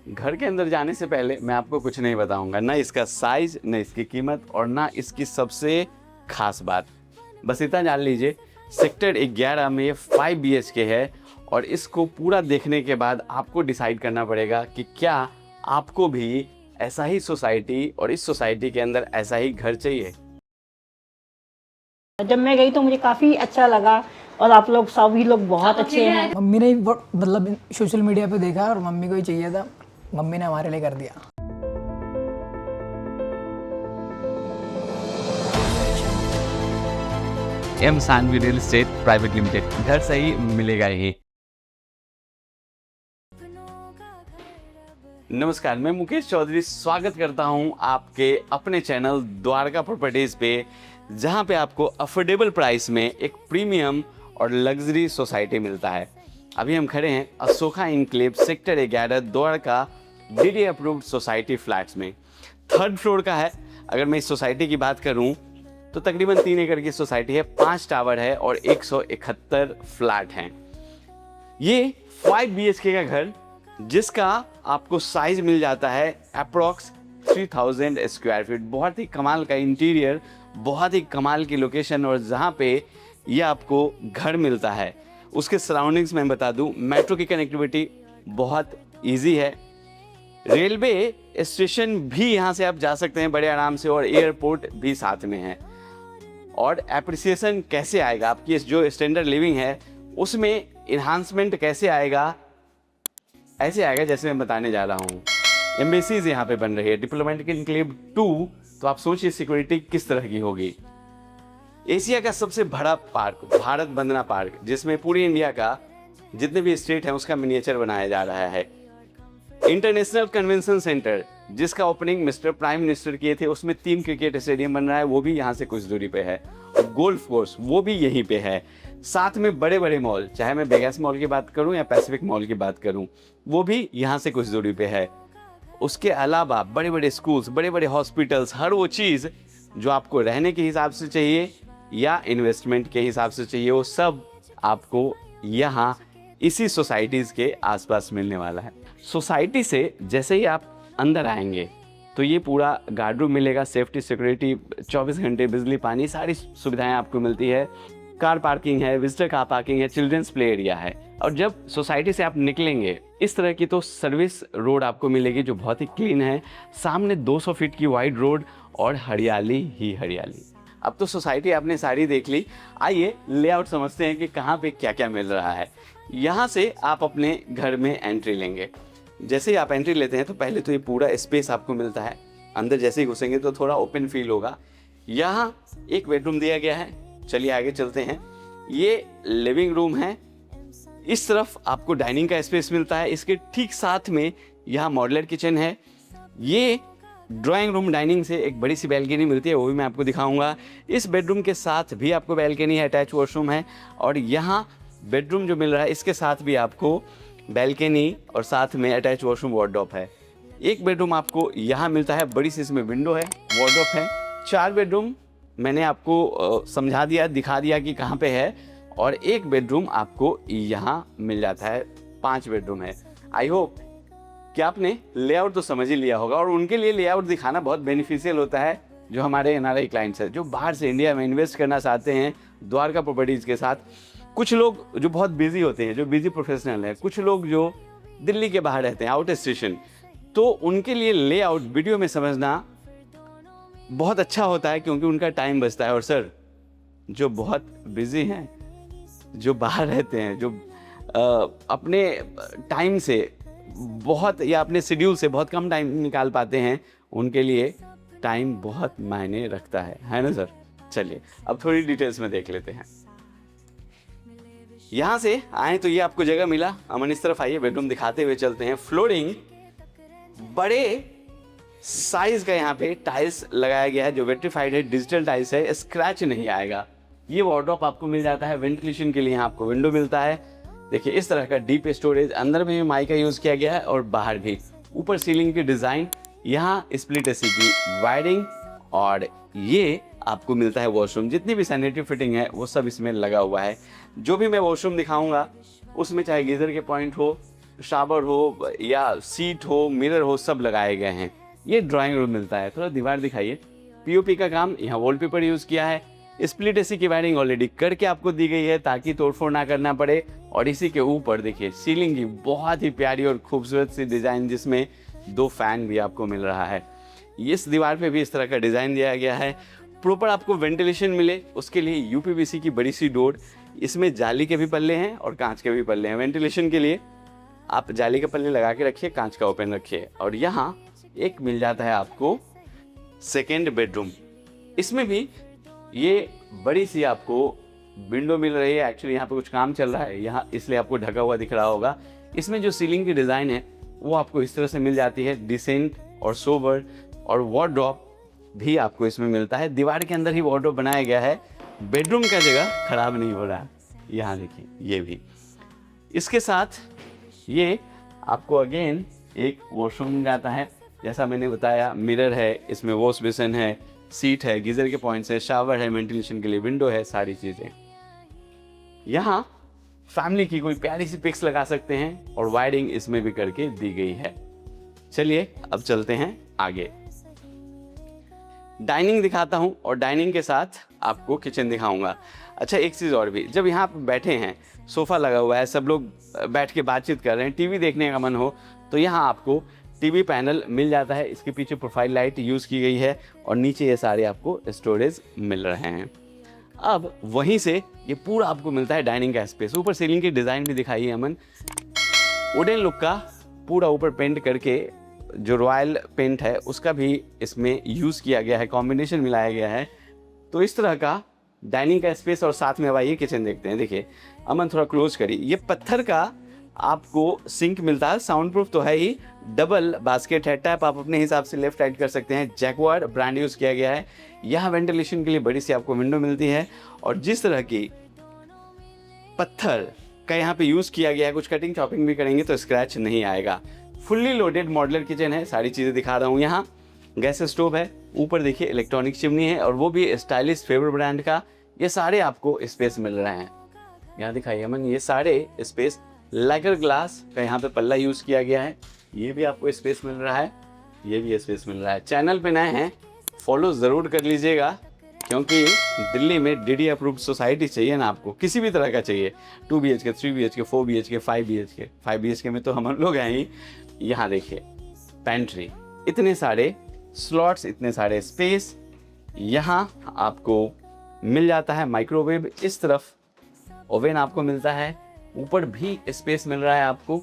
घर के अंदर जाने से पहले मैं आपको कुछ नहीं बताऊंगा, ना इसका साइज, ना इसकी कीमत और ना इसकी सबसे खास बात। बस इतना जान लीजिए, सेक्टर 11 में ये 5 BHK है और इसको पूरा देखने के बाद आपको डिसाइड करना पड़ेगा कि क्या आपको भी ऐसा ही सोसाइटी और इस सोसाइटी के अंदर ऐसा ही घर चाहिए। जब मैं गई तो मुझे काफ़ी अच्छा लगा और आप लोग सभी लोग बहुत अच्छे हैं। मम्मी ने मतलब सोशल मीडिया पे देखा और मम्मी को ही चाहिए था, मम्मी ने हमारे लिए कर दिया। M Saanvi real estate private limited, घर सही मिलेगा ही। नमस्कार, मैं मुकेश चौधरी स्वागत करता हूं आपके अपने चैनल द्वारका प्रॉपर्टीज पे, जहां पे आपको अफोर्डेबल प्राइस में एक प्रीमियम और लग्जरी सोसाइटी मिलता है। अभी हम खड़े हैं Ashoka enclave sector 11 Dwarka DD approved society flats में। 3rd फ्लोर का है। अगर मैं इस सोसाइटी की बात करूं तो तकरीबन 3 एकड़ की सोसाइटी है, 5 टावर है और 171 फ्लैट हैं। ये 5 BHK का घर, जिसका आपको साइज मिल जाता है अप्रॉक्स 3000 स्क्वायर फीट। बहुत ही कमाल का इंटीरियर, बहुत ही कमाल की लोकेशन, और जहाँ पे ये आपको घर मिलता है उसके सराउंडिंग्स में बता दूं, मेट्रो की कनेक्टिविटी बहुत इजी है। रेलवे स्टेशन भी यहाँ से आप जा सकते हैं बड़े आराम से, और एयरपोर्ट भी साथ में है। और एप्रिसिएशन कैसे आएगा, आपकी जो स्टैंडर्ड लिविंग है उसमें इन्हांसमेंट कैसे आएगा, ऐसे आएगा जैसे मैं बताने जा रहा हूँ। एम्बेसीज यहाँ पे बन रही है, डिप्लोमेटिक इनक्लेव 2, तो आप सोचिए सिक्योरिटी किस तरह की होगी। एशिया का सबसे बड़ा पार्क, भारत वंदना पार्क, जिसमें पूरी इंडिया का जितने भी स्टेट है उसका मिनिएचर बनाया जा रहा है। इंटरनेशनल कन्वेंशन सेंटर, जिसका ओपनिंग मिस्टर प्राइम मिनिस्टर किए थे, उसमें 3 क्रिकेट स्टेडियम बन रहा है, वो भी यहाँ से कुछ दूरी पे है। गोल्फ कोर्स वो भी यहीं पे है। साथ में बड़े बड़े मॉल, चाहे मैं बेगस मॉल की बात करूं या पैसिफिक मॉल की बात करूं, वो भी यहाँ से कुछ दूरी पे है। उसके अलावा बड़े बड़े स्कूल्स, बड़े बड़े हॉस्पिटल्स, हर वो चीज़ जो आपको रहने के हिसाब से चाहिए या इन्वेस्टमेंट के हिसाब से चाहिए, वो सब आपको यहाँ इसी सोसाइटीज़ के आसपास मिलने वाला है। सोसाइटी से जैसे ही आप अंदर आएंगे तो ये पूरा गार्ड रूम मिलेगा, सेफ्टी सिक्योरिटी 24 घंटे, बिजली पानी सारी सुविधाएं आपको मिलती है। कार पार्किंग है, विजिटर कार पार्किंग है, चिल्ड्रंस प्ले एरिया है। और जब सोसाइटी से आप निकलेंगे इस तरह की तो सर्विस रोड आपको मिलेगी जो बहुत ही क्लीन है। सामने 200 फीट की वाइड रोड और हरियाली ही हरियाली। अब तो सोसाइटी आपने सारी देख ली, आइए लेआउट समझते हैं कि कहाँ पे क्या क्या मिल रहा है। यहाँ से आप अपने घर में एंट्री लेंगे। जैसे ही आप एंट्री लेते हैं तो पहले तो ये पूरा स्पेस आपको मिलता है। अंदर जैसे ही घुसेंगे तो थोड़ा ओपन फील होगा। यहाँ एक बेडरूम दिया गया है, चलिए आगे चलते हैं। ये लिविंग रूम है। इस तरफ आपको डाइनिंग का स्पेस मिलता है, इसके ठीक साथ में यहाँ मॉड्यूलर किचन है। ये ड्राइंग रूम डाइनिंग से एक बड़ी सी बैल्कनी मिलती है, वो भी मैं आपको दिखाऊंगा। इस बेडरूम के साथ भी आपको बैल्कनी है, अटैच वॉशरूम है। और यहाँ बेडरूम जो मिल रहा है इसके साथ भी आपको बैल्कनी और साथ में अटैच वॉशरूम वार्डरोब है। एक बेडरूम आपको यहाँ मिलता है, बड़ी सी इसमें विंडो है, वार्डरोब है। 4 बेडरूम मैंने आपको समझा दिया, दिखा दिया कि कहाँ पे है। और एक बेडरूम आपको यहाँ मिल जाता है, 5 बेडरूम है। आई होप कि आपने लेआउट तो समझ ही लिया होगा, और उनके लिए लेआउट दिखाना बहुत बेनिफिशियल होता है जो हमारे NRI क्लाइंट्स हैं, जो बाहर से इंडिया में इन्वेस्ट करना चाहते हैं द्वारका प्रॉपर्टीज़ के साथ। कुछ लोग जो बहुत बिजी होते हैं, जो बिजी प्रोफेशनल हैं, कुछ लोग जो दिल्ली के बाहर रहते हैं, आउट स्टेशन, तो उनके लिए लेआउट वीडियो में समझना बहुत अच्छा होता है, क्योंकि उनका टाइम बचता है। और सर जो बहुत बिजी हैं, जो बाहर रहते हैं, जो अपने टाइम से बहुत या अपने शेड्यूल से बहुत कम टाइम निकाल पाते हैं, उनके लिए टाइम बहुत मायने रखता है ना सर। चलिए अब थोड़ी डिटेल्स में देख लेते हैं। यहाँ से आए तो ये आपको जगह मिला। अमन इस तरफ आइए, बेडरूम दिखाते हुए चलते हैं। फ्लोरिंग बड़े साइज का यहाँ पे टाइल्स लगाया गया है, जो वेट्रीफाइड है, डिजिटल टाइल्स है, स्क्रैच नहीं आएगा। ये वार्डरोब आपको मिल जाता है। वेंटिलेशन के लिए यहाँ आपको विंडो मिलता है। देखिए इस तरह का डीप स्टोरेज, अंदर में भी माइक का यूज किया गया है और बाहर भी। ऊपर सीलिंग की डिजाइन, यहाँ स्प्लिट एसी की वायरिंग, और ये आपको मिलता है वॉशरूम। जितनी भी सैनिटरी फिटिंग है वो सब इसमें लगा हुआ है। जो भी मैं वॉशरूम दिखाऊंगा उसमें चाहे गीजर के पॉइंट हो, शावर हो या सीट हो, मिरर हो, सब लगाए गए हैं। ये ड्राइंग रूम मिलता है। थोड़ा दीवार दिखाइए। पीओपी का काम, यहाँ वॉलपेपर यूज़ किया है। स्प्लिट एसी की वायरिंग ऑलरेडी करके आपको दी गई है ताकि तोड़फोड़ ना करना पड़े। और इसी के ऊपर देखिए सीलिंग की बहुत ही प्यारी और खूबसूरत सी डिज़ाइन, जिसमें 2 फैन भी आपको मिल रहा है। इस दीवार पे भी इस तरह का डिज़ाइन दिया गया है। प्रॉपर आपको वेंटिलेशन मिले उसके लिए यूपीवीसी की बड़ी सी डोर, इसमें जाली के भी पल्ले हैं और कांच के भी पल्ले हैं। वेंटिलेशन के लिए आप जाली के पल्ले लगा के रखिए, कांच का ओपन रखिए। और यहाँ एक मिल जाता है आपको सेकेंड बेडरूम। इसमें भी ये बड़ी सी आपको विंडो मिल रही है। एक्चुअली यहाँ पे कुछ काम चल रहा है यहाँ, इसलिए आपको ढका हुआ दिख रहा होगा। इसमें जो सीलिंग की डिज़ाइन है वो आपको इस तरह से मिल जाती है, डिसेंट और सोबर। और वार्डरोब भी आपको इसमें मिलता है। दीवार के अंदर ही वार्डरोब बनाया गया है, बेडरूम का जगह खराब नहीं हो रहा है। यहाँ देखिए ये भी। इसके साथ ये आपको अगेन एक वॉशरूम जाता है। जैसा मैंने बताया, मिरर है, इसमें वॉश बेसिन है, सीट है, गीजर के पॉइंट्स है, शावर है, वेंटिलेशन के लिए विंडो है, सारी चीज़ें। यहाँ फैमिली की कोई प्यारी सी पिक्स लगा सकते हैं और वायरिंग इसमें भी करके दी गई है। चलिए अब चलते हैं आगे। डाइनिंग दिखाता हूँ और डाइनिंग के साथ आपको किचन दिखाऊंगा। अच्छा, एक चीज़ और भी, जब यहाँ पे बैठे हैं, सोफ़ा लगा हुआ है, सब लोग बैठ के बातचीत कर रहे हैं, टीवी देखने का मन हो तो यहाँ आपको टीवी पैनल मिल जाता है। इसके पीछे प्रोफाइल लाइट यूज़ की गई है और नीचे ये सारे आपको स्टोरेज मिल रहे हैं। अब वहीं से ये पूरा आपको मिलता है डाइनिंग का स्पेस। ऊपर सीलिंग की डिज़ाइन भी दिखाई है अमन, वुडन लुक का पूरा ऊपर पेंट करके, जो रॉयल पेंट है उसका भी इसमें यूज़ किया गया है, कॉम्बिनेशन मिलाया गया है। तो इस तरह का डाइनिंग का स्पेस। और साथ में अब आइए किचन देखते हैं। देखिए अमन थोड़ा क्लोज करिए। ये पत्थर का आपको सिंक मिलता है, साउंड प्रूफ तो है ही, डबल बास्केट है, टैप आप अपने हिसाब से लेफ्ट राइट कर सकते हैं। जैक्वार ब्रांड यूज़ किया गया है। यहाँ वेंटिलेशन के लिए बड़ी सी आपको विंडो मिलती है। और जिस तरह की पत्थर का यहाँ पे यूज़ किया गया है, कुछ कटिंग चॉपिंग भी करेंगे तो स्क्रैच नहीं आएगा। फुल्ली लोडेड मॉडलर किचन है, सारी चीज़ें दिखा रहा हूँ। यहाँ गैस स्टोव है, ऊपर देखिए इलेक्ट्रॉनिक चिमनी है और वो भी स्टाइलिश फेवर ब्रांड का। ये सारे आपको स्पेस मिल रहे हैं। यहाँ दिखाइए अमन, ये सारे स्पेस लाइकर ग्लास का यहाँ पे पल्ला यूज़ किया गया है। ये भी आपको स्पेस मिल रहा है, ये भी स्पेस मिल रहा है। चैनल पे नए हैं फॉलो ज़रूर कर लीजिएगा, क्योंकि दिल्ली में डीडी अप्रूव्ड सोसाइटी चाहिए ना आपको, किसी भी तरह का चाहिए, 2 BHK, 3 BHK, 4 BHK, 5 BHK। 5 BHK में तो हम लोग हैं ही। यहाँ देखिए पेंट्री, इतने सारे स्लॉट्स, इतने सारे स्पेस। यहाँ आपको मिल जाता है माइक्रोवेव, इस तरफ ओवन आपको मिलता है, ऊपर भी स्पेस मिल रहा है आपको।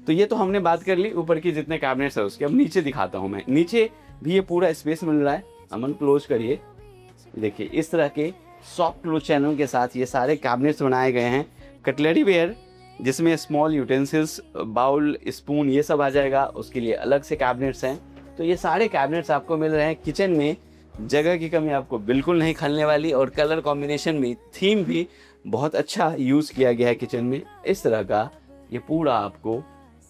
तो ये तो हमने बात कर ली ऊपर की जितने कैबिनेट्स है उसके। अब नीचे दिखाता हूँ मैं, नीचे भी ये पूरा स्पेस मिल रहा है। अमन क्लोज करिए। देखिए इस तरह के सॉफ्ट क्लोज चैनल के साथ ये सारे कैबिनेट्स बनाए गए हैं। कटलरी वेयर जिसमें स्मॉल यूटेंसिल्स, बाउल, स्पून, ये सब आ जाएगा, उसके लिए अलग से कैबिनेट्स हैं। तो ये सारे कैबिनेट्स आपको मिल रहे हैं। किचन में जगह की कमी आपको बिल्कुल नहीं खलने वाली। और कलर कॉम्बिनेशन भी, थीम भी बहुत अच्छा यूज़ किया गया है किचन में। इस तरह का ये पूरा आपको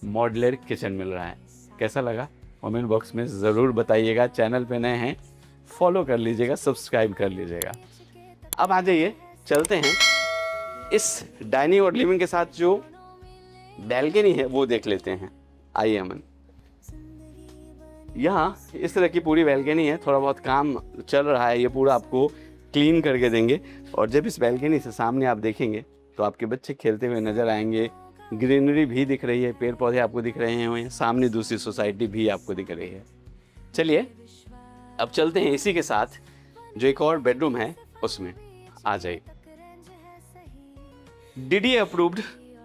मॉड्यूलर किचन मिल रहा है। कैसा लगा कमेंट बॉक्स में ज़रूर बताइएगा। चैनल पे नए हैं फॉलो कर लीजिएगा, सब्सक्राइब कर लीजिएगा। अब आ जाइए, चलते हैं इस डाइनिंग और लिविंग के साथ जो बैल्कनी है वो देख लेते हैं। आइए अमन, यहाँ इस तरह की पूरी बैल्कनी है। थोड़ा बहुत काम चल रहा है, ये पूरा आपको क्लीन करके देंगे। और जब इस बैल्कनी से सामने आप देखेंगे तो आपके बच्चे खेलते हुए नज़र आएंगे। ग्रीनरी भी दिख रही है, पेड़ पौधे आपको दिख रहे हैं। सामने दूसरी सोसाइटी भी आपको दिख रही है। चलिए अब चलते हैं इसी के साथ जो एक और बेडरूम है उसमें। आ जाइए। DD approved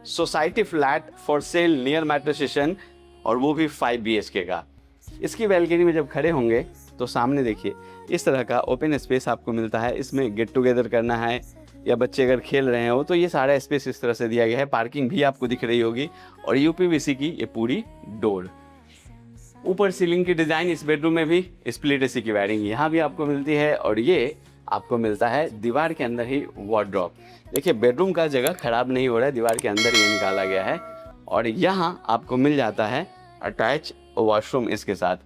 society flat for sale near metro station, और वो भी 5 BHK का। इसकी बैल्कनी में जब खड़े होंगे तो सामने देखिए इस तरह का ओपन स्पेस आपको मिलता है। इसमें गेट टुगेदर करना है या बच्चे अगर खेल रहे हो तो ये सारा स्पेस इस तरह से दिया गया है। पार्किंग भी आपको दिख रही होगी। और यूपीवीसी की ये पूरी डोर। ऊपर सीलिंग की डिज़ाइन, इस बेडरूम में भी स्प्लिट एसी की वायरिंग यहाँ भी आपको मिलती है। और ये आपको मिलता है दीवार के अंदर ही वार्डरोब। देखिए बेडरूम का जगह खराब नहीं हो रहा है, दीवार के अंदर ये निकाला गया है। और यहाँ आपको मिल जाता है अटैच वॉशरूम इसके साथ।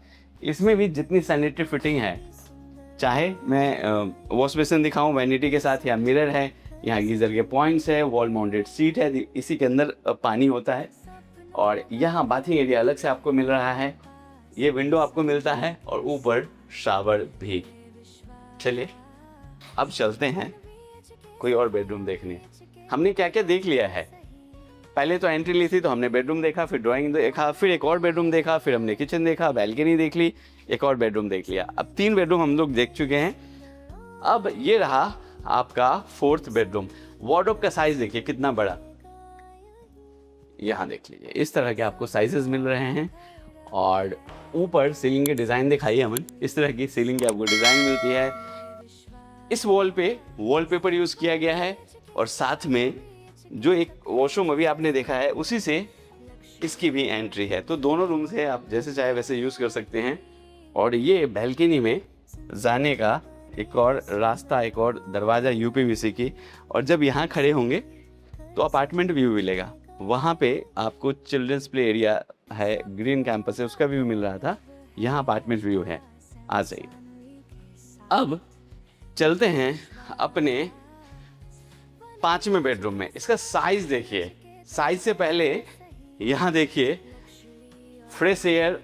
इसमें भी जितनी सैनिटरी फिटिंग है, चाहे मैं वॉश बेसिन दिखाऊं वैनिटी के साथ, या मिरर है, यहाँ गीज़र के पॉइंट्स है, वॉल माउंटेड सीट है, इसी के अंदर पानी होता है। और यहाँ बाथिंग एरिया अलग से आपको मिल रहा है, ये विंडो आपको मिलता है और ऊपर शावर भी। चलिए अब चलते हैं कोई और बेडरूम देखने। हमने क्या क्या देख लिया है, पहले तो एंट्री ली थी तो हमने बेडरूम देखा, फिर ड्राइंग देखा, फिर एक और बेडरूम देखा, फिर हमने किचन देखा, बैल्कनी देख ली, एक और बेडरूम देख लिया। अब 3 बेडरूम हम लोग देख चुके हैं। अब ये रहा आपका 4th बेडरूम। वार्डरोब का साइज देखिए कितना बड़ा, यहाँ देख लीजिए इस तरह के आपको साइजेस मिल रहे हैं। और ऊपर सीलिंग के डिज़ाइन दिखाइए अमन, इस तरह की सीलिंग की आपको डिज़ाइन मिलती है। इस वॉल पे वॉलपेपर यूज़ किया गया है और साथ में जो एक वॉशरूम अभी आपने देखा है उसी से इसकी भी एंट्री है। तो दोनों रूम से आप जैसे चाहे वैसे यूज़ कर सकते हैं। और ये बैल्कनी में जाने का एक और रास्ता, एक और दरवाज़ा यूपीवीसी की। और जब यहाँ खड़े होंगे तो अपार्टमेंट व्यू मिलेगा। वहाँ पे आपको चिल्ड्रंस प्ले एरिया है, ग्रीन कैंपस है, उसका व्यू मिल रहा था। यहाँ अपार्टमेंट व्यू है। आ जाइए, अब चलते हैं अपने 5वें बेडरूम में। इसका साइज देखिए, साइज से पहले यहाँ देखिए फ्रेश एयर,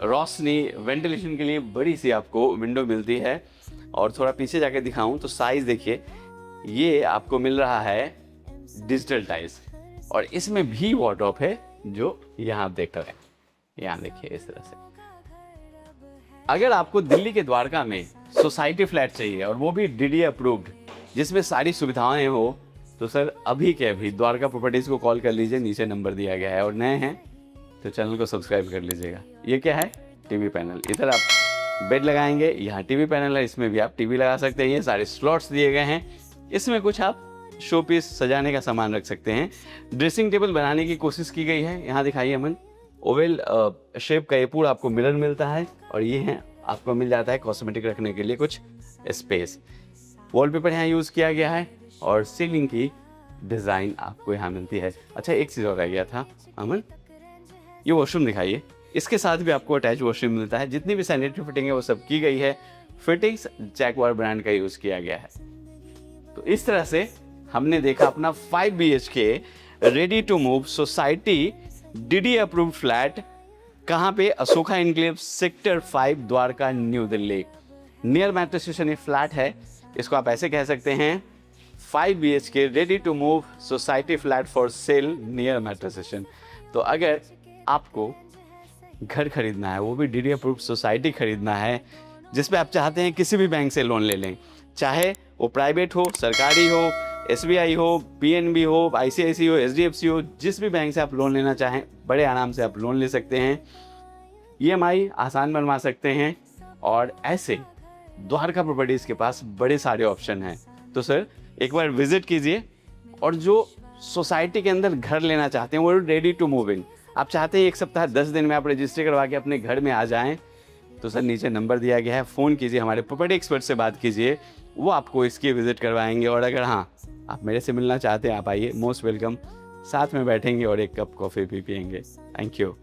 रोशनी, वेंटिलेशन के लिए बड़ी सी आपको विंडो मिलती है। और थोड़ा पीछे जाके दिखाऊं तो साइज देखिए, ये आपको मिल रहा है डिजिटल टाइल्स और इसमें भी वार्डरोब है जो यहाँ आप देख रहे हैं। यहाँ देखिए इस तरह से। अगर आपको दिल्ली के द्वारका में सोसाइटी फ्लैट चाहिए और वो भी डीडी अप्रूव्ड, जिसमें सारी सुविधाएं हो, तो सर अभी के अभी द्वारका प्रॉपर्टीज को कॉल कर लीजिए, नीचे नंबर दिया गया है। और नए हैं तो चैनल को सब्सक्राइब कर लीजिएगा। ये क्या है? TV panel. इधर आप बेड लगाएंगे, यहाँ टीवी पैनल है, इसमें भी आप टीवी लगा सकते हैं। ये सारे स्लॉट्स दिए गए हैं, इसमें कुछ आप शो पीस सजाने का सामान रख सकते हैं। ड्रेसिंग टेबल बनाने की कोशिश की गई है। यहाँ दिखाइए अमन, ओवल शेप का ये पूरा आपको मिरर मिलता है। और ये है आपको मिल जाता है कॉस्मेटिक रखने के लिए कुछ स्पेस। वॉलपेपर यहाँ यूज़ किया गया है और सीलिंग की डिज़ाइन आपको यहाँ मिलती है। अच्छा, एक चीज़ और रह गया था अमन, ये वॉशरूम दिखाइए। इसके साथ भी आपको अटैच वॉशरूम मिलता है। जितनी भी सैनिटरी फिटिंग है वो सब की गई है। फिटिंग्स जैकवार ब्रांड का यूज़ किया गया है। तो इस तरह से हमने देखा अपना 5 BHK ready to move society DD approved flat. कहाँ पे? Ashoka enclave, sector 5, Dwarka, New Delhi. Near metro station ये फ्लैट है। इसको आप ऐसे कह सकते हैं 5 BHK ready to move society flat for sale near metro station. तो अगर आपको घर खरीदना है, वो भी डीडी अप्रूव्ड सोसाइटी खरीदना है, जिसपे आप चाहते हैं किसी भी बैंक से लोन ले लें, चाहे वो प्राइवेट हो, सरकारी हो, SBI हो, PNB हो, ICICI हो, HDFC हो, जिस भी बैंक से आप लोन लेना चाहें बड़े आराम से आप लोन ले सकते हैं। EMI आसान बनवा सकते हैं। और ऐसे द्वारका प्रॉपर्टीज़ के पास बड़े सारे ऑप्शन हैं। तो सर एक बार विजिट कीजिए। और जो सोसाइटी के अंदर घर लेना चाहते हैं वो रेडी टू मूव इन, आप चाहते हैं 1 सप्ताह 10 दिन में आप रजिस्ट्री करवा के अपने घर में आ जाएं, तो सर नीचे नंबर दिया गया है, फ़ोन कीजिए, हमारे प्रॉपर्टी एक्सपर्ट से बात कीजिए, वो आपको इसकी विजिट करवाएंगे। और अगर हाँ आप मेरे से मिलना चाहते हैं, आप आइए, मोस्ट वेलकम। साथ में बैठेंगे और एक कप कॉफ़ी भी पियेंगे। Thank you.